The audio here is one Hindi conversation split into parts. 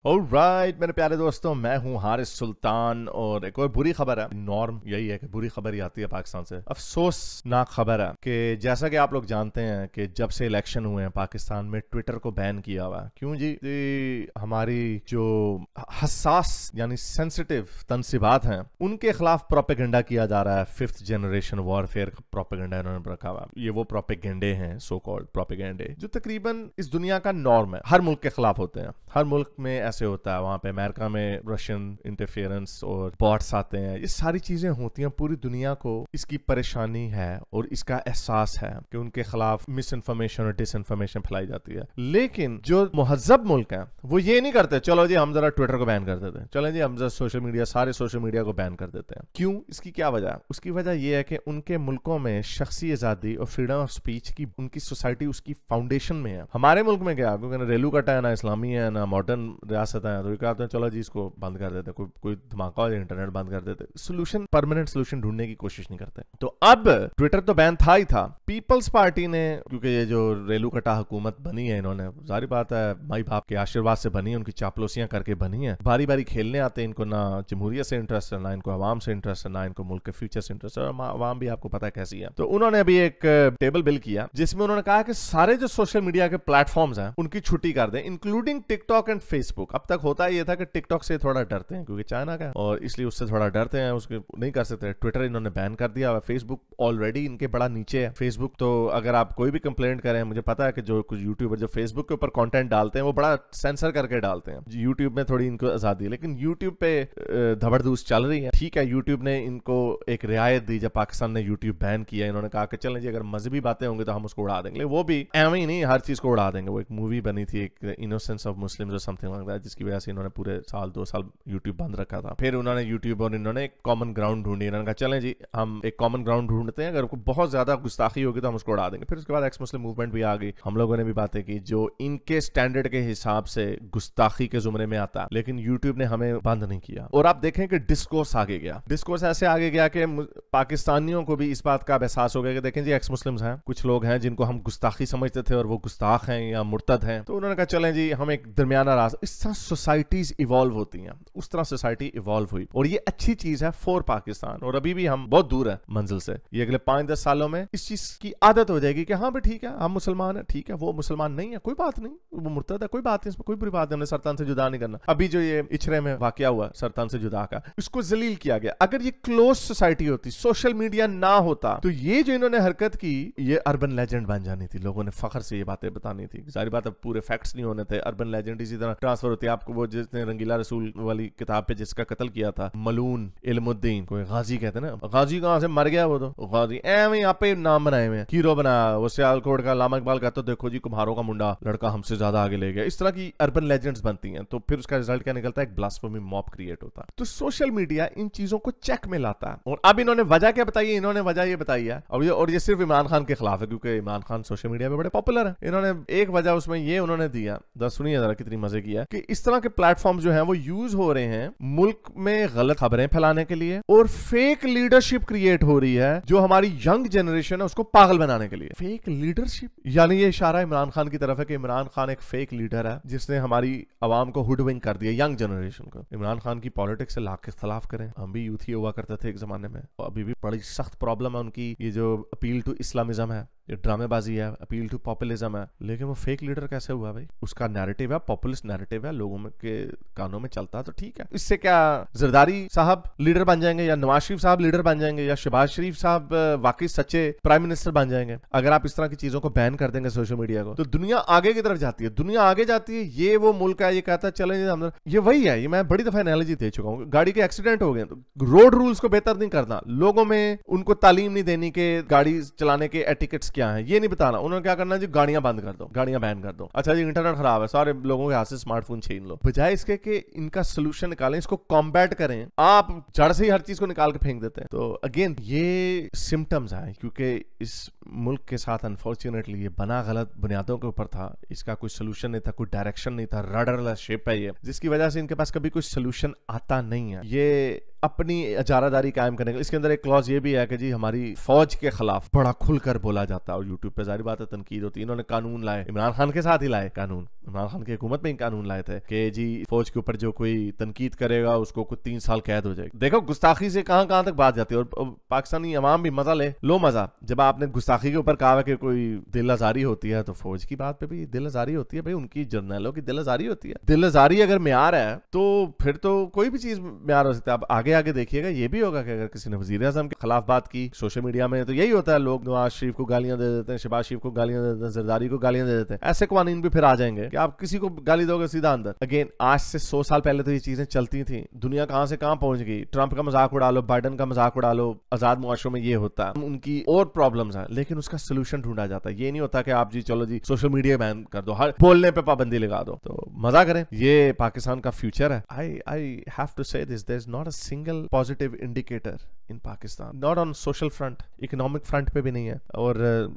ऑलराइट मेरे प्यारे दोस्तों, मैं हूं हारिस सुल्तान और एक और बुरी खबर है। नॉर्म यही है कि बुरी खबर ही आती है पाकिस्तान से। अफसोसनाक खबर है कि जैसा कि आप लोग जानते हैं कि जब से इलेक्शन हुए हैं पाकिस्तान में ट्विटर को बैन किया हुआ है। क्यों जी? हमारी जो हसास यानी सेंसिटिव तनसीबात हैं उनके खिलाफ प्रोपेगेंडा किया जा रहा है। 5th जनरेशन वॉरफेयर प्रोपेगेंडा इन्होंने रखा हुआ। ये वो प्रोपेगेंडे हैं, सो कॉल्ड प्रोपेगेंडे, जो तकरीबन इस दुनिया का नॉर्म है, हर मुल्क के खिलाफ होते हैं। हर मुल्क में ऐसे होता है। वहां पे अमेरिका में रशियन इंटरफेरेंस और बॉट्स आते हैं, ये सारी चीजें होती हैं। पूरी दुनिया को इसकी परेशानी है और इसका एहसास है कि उनके खिलाफ मिस इन्फॉर्मेशन और डिस इन्फॉर्मेशन फैलाई जाती है। लेकिन जो मुहज्जब मुल्क हैं वो ये नहीं करते, चलो जी हम जरा ट्विटर को बैन कर देते हैं, चलें जी हम जरा सोशल मीडिया, सारे सोशल मीडिया को बैन कर देते हैं। क्यों? इसकी क्या वजह है? उसकी वजह यह है कि उनके मुल्कों में शख्सी आजादी और फ्रीडम ऑफ स्पीच की उनकी सोसाइटी उसकी फाउंडेशन में है। हमारे मुल्क में क्या, क्योंकि ना रेलू कटा है, ना इस्लामी है, ना मॉडर्न रियासत है, तो ये कहते हैं चलो जी इसको बंद कर देते हैं, कोई धमाका हो जाए इंटरनेट बंद कर देते। सोल्यूशन, परमानेंट सोल्यूशन ढूंढने की कोशिश नहीं करते। तो अब ट्विटर तो बैन था ही था। पीपल्स पार्टी ने, क्योंकि ये जो रेलू कटा हुकूमत बनी है, इन्होंने जाहिर बात है माई बाप के आशीर्वाद से बनी है, उनकी चापलूसियां करके बनी है। बारी बारी खेलने आते हैं, इनको ना जमहूरियत से इंटरेस्ट है, ना इनको अवाम से इंटरेस्ट है, ना इनको मुल्क के फ्यूचर से इंटरेस्ट है। और अवाम भी आपको पता है कैसी है। तो उन्होंने अभी एक टेबल बिल किया जिसमें उन्होंने कहा कि सारे जो सोशल मीडिया के प्लेटफॉर्म्स हैं उनकी छुट्टी कर दें, इंक्लूडिंग टिकटॉक एंड फेसबुक। अब तक होता ये था कि टिकटॉक से थोड़ा डरते हैं क्योंकि चाइना का, और इसलिए उससे थोड़ा डरते हैं, उसके नहीं कर सकते। ट्विटर इन्होंने बैन कर दिया। फेसबुक ऑलरेडी इनके बड़ा नीचे है। फेसबुक तो अगर आप कोई भी कंप्लेंट करें, मुझे पता है कि जो कुछ यूट्यूबर जो फेसबुक के ऊपर कंटेंट डालते हैं वो बड़ा सेंसर करके डालते हैं। यूट्यूब में थोड़ी इनको आजादी है, लेकिन यूट्यूब पे धबड़धूस चल रही है। ठीक है, यूट्यूब ने इनको एक रियायत दी जब पाकिस्तान ने यूट्यूब बैन किया। इन्होंने कहा कि चलें जी अगर मजहबी बातें होंगी तो हम उसको उड़ा देंगे। वो भी एवं ही नहीं, हर चीज को उड़ा देंगे। वो एक मूवी बनी थी, एक इनोसेंस ऑफ मुस्लिम्स और समथिंग लाइक दैट, जिसकी वजह से इन्होंने पूरे साल 2 साल यूट्यूब बंद रखा था। फिर उन्होंने यूट्यूब और इन्होंने एक कॉमन ग्राउंड ढूंढी। इन्होंने कहा चलें जी हम एक कॉमन ग्राउंड ढूंढते हैं, अगर बहुत ज्यादा गुस्ताखी होगी तो हम उसको उड़ा देंगे। फिर उसके बाद एक्स मुस्लिम मूवमेंट भी आ गई। हम लोगों ने भी बातें की जो इनके स्टैंडर्ड के हिसाब से गुस्ताखी के जुमरे में आता, लेकिन यूट्यूब ने हमें बंद नहीं किया। और आप देखें कि डिस्कोर्स आगे गया। डिस्कोर्स ऐसे आगे गया कि पाकिस्तानियों को भी इस बात का एहसास हो गया कि देखें जी एक्स मुस्लिम्स हैं, कुछ लोग हैं जिनको हम गुस्ताखी समझते थे और वो गुस्ताख हैं या मुर्तद हैं। तो उन्होंने कहा चलें जी हम एक दरमियाना रास्ता। इस तरह सोसाइटीज इवॉल्व होती हैं, उस तरह सोसाइटी इवॉल्व हुई और ये अच्छी चीज है फॉर पाकिस्तान। और अभी भी हम बहुत दूर है मंजिल से। ये अगले 5-10 सालों में इस चीज की आदत हो जाएगी कि हाँ भाई ठीक है हम मुसलमान है, ठीक है वो मुसलमान नहीं है, कोई बात नहीं, वो मुर्तद है, कोई बात नहीं, इसमें कोई बुरी बात नहीं, हमने सरतान से जुदा नहीं करना। अभी जो ये इचरे में वाकया हुआ सरतान से जुदा का, इसको जलील किया गया। अगर ये क्लोज सोसाइटी होती, सोशल मीडिया ना होता, तो ये जो इन्होंने हरकत की ये अर्बन लेजेंड बन जानी थी। लोगों ने फखर से ये बातें बतानी थी। सारी बात अब पूरे फैक्ट्स नहीं होने थे, अर्बन लेजेंड इसी तरह ट्रांसफर होती है। आपको वो जिसने रंगीला रसूल वाली किताब पे जिसका कत्ल किया था, मलून इल्मुद्दीन, कोई गाजी कहते हैं ना, गाजी कहां से मर गया वो तो गाजी एवं यहाँ पे नाम बनाए हुए हीरो बनाया। वो सियालकोट का लामा इकबाल कहता तो देखो जी कुम्हारों का मुंडा लड़का हमसे ज्यादा आगे ले गया। इस तरह की अर्बन लेजेंड्स बनती हैं। तो फिर उसका रिजल्ट क्या निकलता है? एक ब्लास्फेमी मॉब क्रिएट होता है। तो सोशल मीडिया इन चीजों को चेक में लाता है। और अब इन्होंने वजह क्या बताई है? इन्होंने वजह ये बताई है, और ये सिर्फ इमरान खान के खिलाफ है क्योंकि इमरान खान सोशल मीडिया में बड़े पॉपुलर है। इन्होंने एक वजह उसमें ये उन्होंने दिया, सुनिए जरा कितनी मजे की है, कि इस तरह के प्लेटफॉर्म जो हैं वो यूज हो रहे हैं मुल्क में गलत खबरें फैलाने के लिए, और फेक लीडरशिप क्रिएट हो रही है जो हमारी यंग जनरेशन है उसको पागल बनाने के लिए। फेक लीडरशिप यानी ये इशारा इमरान खान की तरफ है कि इमरान खान एक फेक लीडर है जिसने हमारी आवाम को हुडविंग कर दिया, यंग जनरेशन को। इमरान खान की पॉलिटिक्स से लाख के खिलाफ करें। हम भी यूथ ही हुआ करते थे एक जमाने में, अभी भी बड़ी सख्त प्रॉब्लम है उनकी। ये जो अपील टू इस्लामिज्म है, ये ड्रामेबाजी है, अपील टू पॉपुलिज्म है। लेकिन वो फेक लीडर कैसे हुआ भाई? उसका नैरेटिव है, पॉपुलिस्ट नैरेटिव है, लोगों के कानों में चलता तो ठीक है। इससे क्या जरदारी साहब लीडर बन जाएंगे, या नवाज शरीफ साहब लीडर बन जाएंगे, या शहबाज शरीफ साहब वाकई सच्चे प्राइम मिनिस्टर बन जाएंगे? अगर आप इस तरह की चीजों को बैन कर देंगे सोशल मीडिया को, तो दुनिया आगे की तरफ जाती है। दुनिया आगे जाती है। ये वो मुल्क है, ये कहता है चलें हम, ये वही है। ये मैं बड़ी दफा एनालॉजी दे चुका हूँ। गाड़ी के एक्सीडेंट हो गए तो रोड रूल्स को बेहतर नहीं करना, लोगों में उनको तालीम नहीं देनी कि गाड़ी चलाने के एटिकेट्स क्या है, ये नहीं बताना। उन्होंने क्या करना जी, गाड़ियां बंद कर दो, गाड़ियां बैन कर दो। अच्छा जी इंटरनेट खराब है, सारे लोगों के हाथ से स्मार्टफोन छीन लो। बजाय इसके कि इनका सोल्यूशन निकालें, इसको कॉम्बैट करें, आप जड़ से ही हर चीज को निकाल के फेंक देते हैं। तो अगेन ये सिम्टम्स आए क्योंकि इस मुल्क के साथ अनफॉर्चुनेटली ये बना गलत बुनियादों के ऊपर था। इसका कोई सोल्यूशन नहीं था, कोई डायरेक्शन नहीं था, रडरलेस शिप है ये, जिसकी वजह से इनके पास कभी कोई सोल्यूशन आता नहीं है। ये अपनी इजारादारी कायम करने का। इसके अंदर एक क्लॉज ये भी है कि जी हमारी फौज के खिलाफ बड़ा खुलकर बोला जाता है और यूट्यूब पे जाहिर बात है तनकीद होती है। इन्होंने कानून लाए, इमरान खान के साथ ही लाए कानून, इमरान खान की हुकूमत में ही कानून लाए थे कि जी फौज के ऊपर जो कोई तनकीद करेगा उसको कुछ 3 साल कैद हो जाएगी। देखो गुस्ताखी से कहां तक बात जाती है, और पाकिस्तानी अवाम भी मजा लो मजा। जब आपने गुस्ताखी के ऊपर कहा कि कोई दिल आजारी होती है तो फौज की बात पे भी दिल आजारी होती है भाई, उनकी जर्नलों की दिल आजारी होती है। दिल आजारी अगर म्यार है तो फिर तो कोई भी चीज म्यार हो सकता है। अब आगे देखिएगा ये भी होगा कि अगर किसी ने वजीर आज़म के खिलाफ बात की सोशल मीडिया में तो यही होता है, लोग नवाज शरीफ को गालियां दे देते हैं, शहबाज शरीफ को गालियां दे देते हैं, जरदारी को गालियां दे देते हैं। ऐसे कवानीन भी फिर आ जाएंगे कि आप किसी को गाली दोगे सीधा अंदर। अगेन आज से 100 साल पहले तो ये चीजें चलती थी, दुनिया कहां से कहां पहुंच गई। ट्रंप का मजाक उड़ा लो, बाइडन का मजाक उड़ा लो, आजाद मुआशरों में ये होता है, उनकी और प्रॉब्लम्स हैं, लेकिन उसका सोल्यूशन ढूंढा जाता है। ये नहीं होता कि आप जी चलो जी सोशल मीडिया बैन कर दो, हर बोलने पे पाबंदी लगा दो तो मजा करें। ये पाकिस्तान का फ्यूचर है। I have to say this, there is not a single positive indicator in Pakistan, not on social front, economic front पे भी नहीं है, और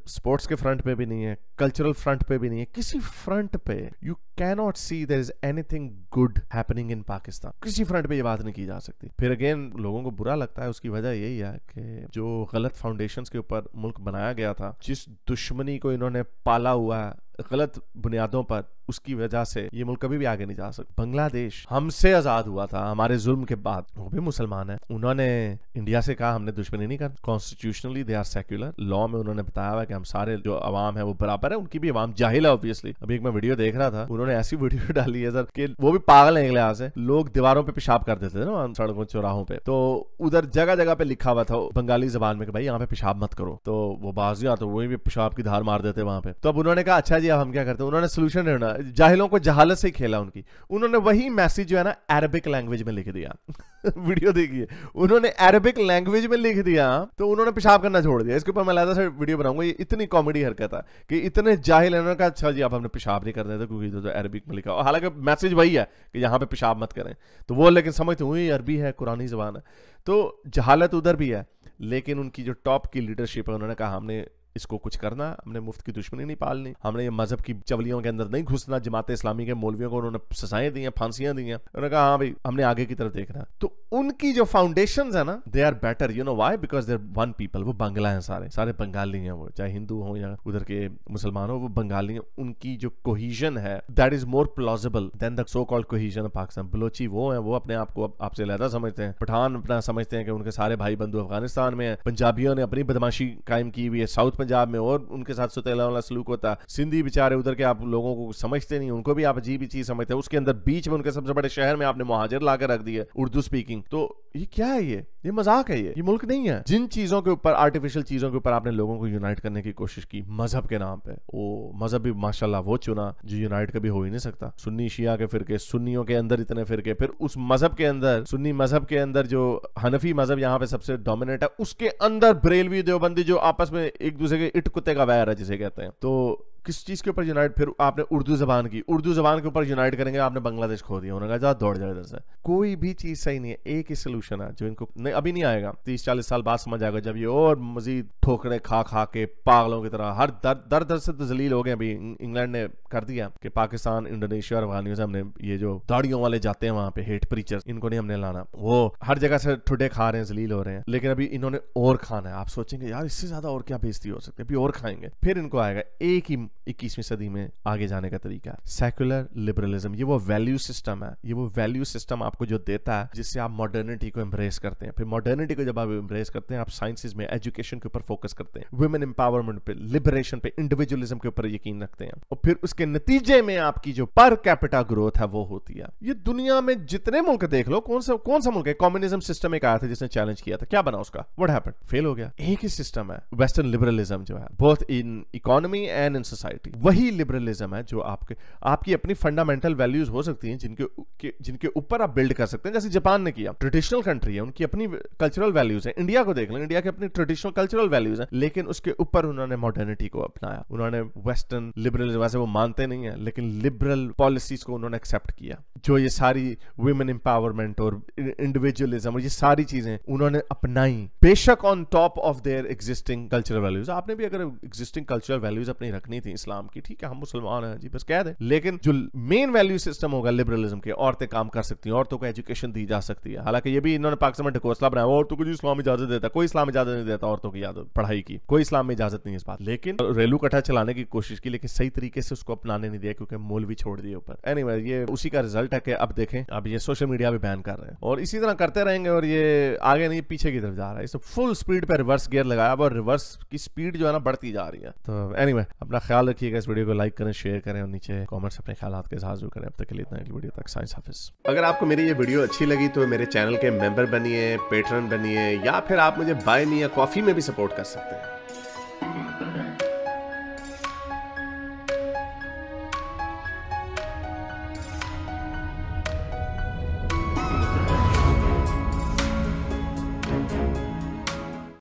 स्पोर्ट्स के फ्रंट पे भी नहीं है, कल्चरल फ्रंट पे भी नहीं है, किसी फ्रंट पे you cannot see there is anything good happening in Pakistan. किसी फ्रंट पे ये बात नहीं की जा सकती। फिर अगेन लोगों को बुरा लगता है, उसकी वजह यही है कि जो गलत फाउंडेशंस के ऊपर मुल्क बनाया गया था, जिस दुश्मनी को इन्होंने पाला हुआ है गलत बुनियादों पर, उसकी वजह से ये मुल्क कभी भी आगे नहीं जा सकता। बांग्लादेश हमसे आजाद हुआ था हमारे जुल्म के बाद, वो भी मुसलमान है, उन्होंने इंडिया से कहा हमने दुश्मनी नहीं कर। Constitutionally they are secular, law में उन्होंने बताया हुआ कि हम सारे जो अवाम है वो बराबर है। उनकी भी अवाम जाहिल है ऑब्वियसली। अभी एक मैं वीडियो देख रहा था, उन्होंने ऐसी वीडियो डाली है सर कि वो भी पागल है एक लिहाज से। लोग दीवारों पे पेशाब कर देते थे ना सड़कों चौराहों पे, तो उधर जगह जगह पे लिखा हुआ था बंगाली जबान में कि भाई यहाँ पे पेशाब मत करो, तो वो बाजियां तो वही भी पेशाब की धार मार देते वहां पे। तो अब उन्होंने कहा अच्छा जी अब हम क्या करते हैं, उन्होंने सोल्यूशन ढूंढा, जाहिलों को जहालत से ही खेला उनकी। उन्होंने वही मैसेज जो है ना अरबिक लैंग्वेज में लिख दिया वीडियो देखिए, उन्होंने अरबिक लैंग्वेज में लिख दिया तो उन्होंने पेशाब करना छोड़ दिया। इसके ऊपर मैं लादा से वीडियो बनाऊंगा। ये इतनी कॉमेडी हरकत है कि इतने जाहिल है, उन्होंने कहा अच्छा जी अब हमने पेशाब नहीं करना है क्योंकि तो अरबिक में लिखा, और हालांकि मैसेज वही है कि यहाँ पे पेशाब मत करें, तो वो लेकिन समझते हुए अरबी है, कुरानी जबान है, तो जहालत उधर भी है। लेकिन उनकी जो टॉप की लीडरशिप है, उन्होंने कहा हमने इसको कुछ करना, हमने मुफ्त की दुश्मनी नहीं पालनी, हमने ये मजहब की चवलियों के अंदर नहीं घुसना। जमात इस्लामी के मौलवियों को उन्होंने सजाएं दी हैं, फांसियां दी हैं। उन्होंने कहा हाँ भाई हमने आगे की तरफ देखना। तो उनकी जो फाउंडेशंस है ना, they are better, you know why, because they are one people. वो बांग्ला हैं, सारे बंगाली हैं, वो चाहे हिंदू हो या उधर के मुसलमान हो, वो बंगाली हैं। उनकी जो कोहिजन है that is more plausible than the so called cohesion of Pakistan. Balochi वो हैं, वो अपने आप को आपसे अलहदा समझते हैं। पठान अपना समझते हैं कि उनके सारे भाई बंधु अफगानिस्तान में हैं। पंजाबियों ने अपनी बदमाशी कायम की हुई है साउथ पंजाब में, और उनके साथ सुतेला वाला सलूक होता है। सिंधी बेचारे उधर के आप लोगों को समझते नहीं, उनको भी आप अजीब ही चीज समझते हैं। उसके अंदर बीच में उनके सबसे बड़े शहर में आपने मुहाजिर लाकर रख दिया उर्दू स्पीकिंग। तो ये क्या है, ये मजाक है, ये मुल्क नहीं है। जिन चीजों के ऊपर, आर्टिफिशियल चीजों के ऊपर आपने लोगों को यूनाइट करने की कोशिश की मजहब के नाम पे, वो मजहब भी माशाल्लाह वो चुना जो यूनाइट कभी हो ही नहीं सकता। सुन्नी शिया के फिरके, सुन्नियों के अंदर इतने फिरके, फिर उस मजहब के अंदर, सुन्नी मजहब के अंदर जो हनफी मजहब यहाँ पे सबसे डोमिनेट है, उसके अंदर बरेलवी देवबंदी जो आपस में एक दूसरे के इट कुत्ते का वैर है जिसे कहते हैं। तो किस चीज के ऊपर यूनाइट, फिर आपने उर्दू जबान की, उर्दू जबान के ऊपर यूनाइट करेंगे, आपने बांग्लादेश खो दिया। उन्होंने कहा दौड़ जाए इधर से। कोई भी चीज सही नहीं है, एक ही सोल्यूशन है जो इनको नहीं, अभी नहीं आएगा, 30-40 साल बाद समझ आएगा, जब ये और मजीद ठोकरे खा के पागलों की तरह हर दर से तो जलील हो गए। अभी इंग्लैंड ने कर दिया कि पाकिस्तान, इंडोनेशिया और अफगानिस्तान ने ये जो दाढ़ियों वाले जाते हैं वहां पे हेट प्रीचर्स, इनको नहीं हमने लाना, वो हर जगह से ठुडे खा रहे हैं, जलील हो रहे हैं। लेकिन अभी इन्होंने और खाना है। आप सोचेंगे यार इससे ज्यादा और क्या बेइज्जती हो सकती है, अभी और खाएंगे। फिर इनको आएगा एक ही 21वीं सदी में आगे जाने का तरीका, सेक्युलर लिबरलिज्म। ये वो वैल्यू सिस्टम है, ये वो वैल्यू सिस्टम आपको जो देता है जिससे आप मॉडर्निटी को एम्ब्रेस करते हैं। फिर मॉडर्निटी को जब आप एम्ब्रेस करते हैं, आप साइंसेज में, एजुकेशन के ऊपर फोकस करते हैं, वुमेन एम्पावरमेंट पे, लिबरेशन पे, इंडिविजुअलिज्म के ऊपर यकीन रखते हैं, और फिर उसके नतीजे में आपकी जो पर कैपिटा ग्रोथ है वो होती है। ये दुनिया में जितने मुल्क देख लो, कौन सा मुल्क है, कम्युनिज्म सिस्टम एक आया था जिसने चैलेंज किया था, क्या बना उसका, व्हाट हैपेंड, फेल हो गया। एक ही सिस्टम है वेस्टर्न लिबरलिज्म जो है, both in economy and in society. वही लिबरलिज्म है जो आपकी अपनी फंडामेंटल वैल्यूज हो सकती हैं जिनके ऊपर आप बिल्ड कर सकते हैं। जैसे जापान ने किया, ट्रेडिशनल कंट्री है, उनकी अपनी कल्चरल वैल्यूज है। इंडिया को देख लें, इंडिया के अपनी ट्रेडिशनल कल्चरल वैल्यूज हैं, लेकिन उसके ऊपर उन्होंने मॉडर्निटी को अपनाया। उन्होंने वेस्टर्न लिबरलिज्म, वैसे वो मानते नहीं है, लेकिन लिबरल पॉलिसीज को उन्होंने एक्सेप्ट किया। जो ये सारी वुमेन एम्पावरमेंट और इंडिविजुअलिज्म और ये सारी चीजें उन्होंने अपनाई, बेशक on top of their existing cultural values. आपने भी अगर एग्जिस्टिंग कल्चरल वैल्यूज अपनी रखनी थी थी इस्लाम की, ठीक है हम मुसलमान हैं जी बस कह दें, लेकिन जो मेन वैल्यू सिस्टम होगा लिबरलिज्म के, औरतें काम कर सकती हैं, औरतों को एजुकेशन दी जा सकती है। हालांकि ये भी इन्होंने पाकिस्तान में ढकोसला बनाया, औरतों को इस्लाम इजाजत देता, कोई इस्लाम इजाजत नहीं देता औरतों की पढ़ाई की, कोई इस्लाम में इजाजत नहीं है इस बात। लेकिन रेलू कट्टा चलाने की कोशिश की, लेकिन सही तरीके से उसको अपनाने नहीं दिया क्योंकि मौलवी छोड़ दिए ऊपर। एनीवे ये उसी का रिजल्ट है कि अब देखें, अब ये सोशल मीडिया भी बैन कर रहे हैं और इसी तरह करते रहेंगे और ये आगे नहीं पीछे की तरफ जा रहा है। इसे फुल स्पीड पे रिवर्स गियर लगाया और रिवर्स की स्पीड जो है ना बढ़ती जा रही है। तो एनीवे अपना ख्याल रखिएगा, इस वीडियो को लाइक करें, शेयर करें और नीचे कमेंट्स अपने ख्यालात के साथ जो करें। अब तक के लिए इतना, अगली वीडियो तक साइंस हाफिज। अगर आपको मेरी ये वीडियो अच्छी लगी तो मेरे चैनल के मेंबर बनिए, पेट्रन बनिए या फिर आप मुझे बाय मी या कॉफी में भी सपोर्ट कर सकते हैं।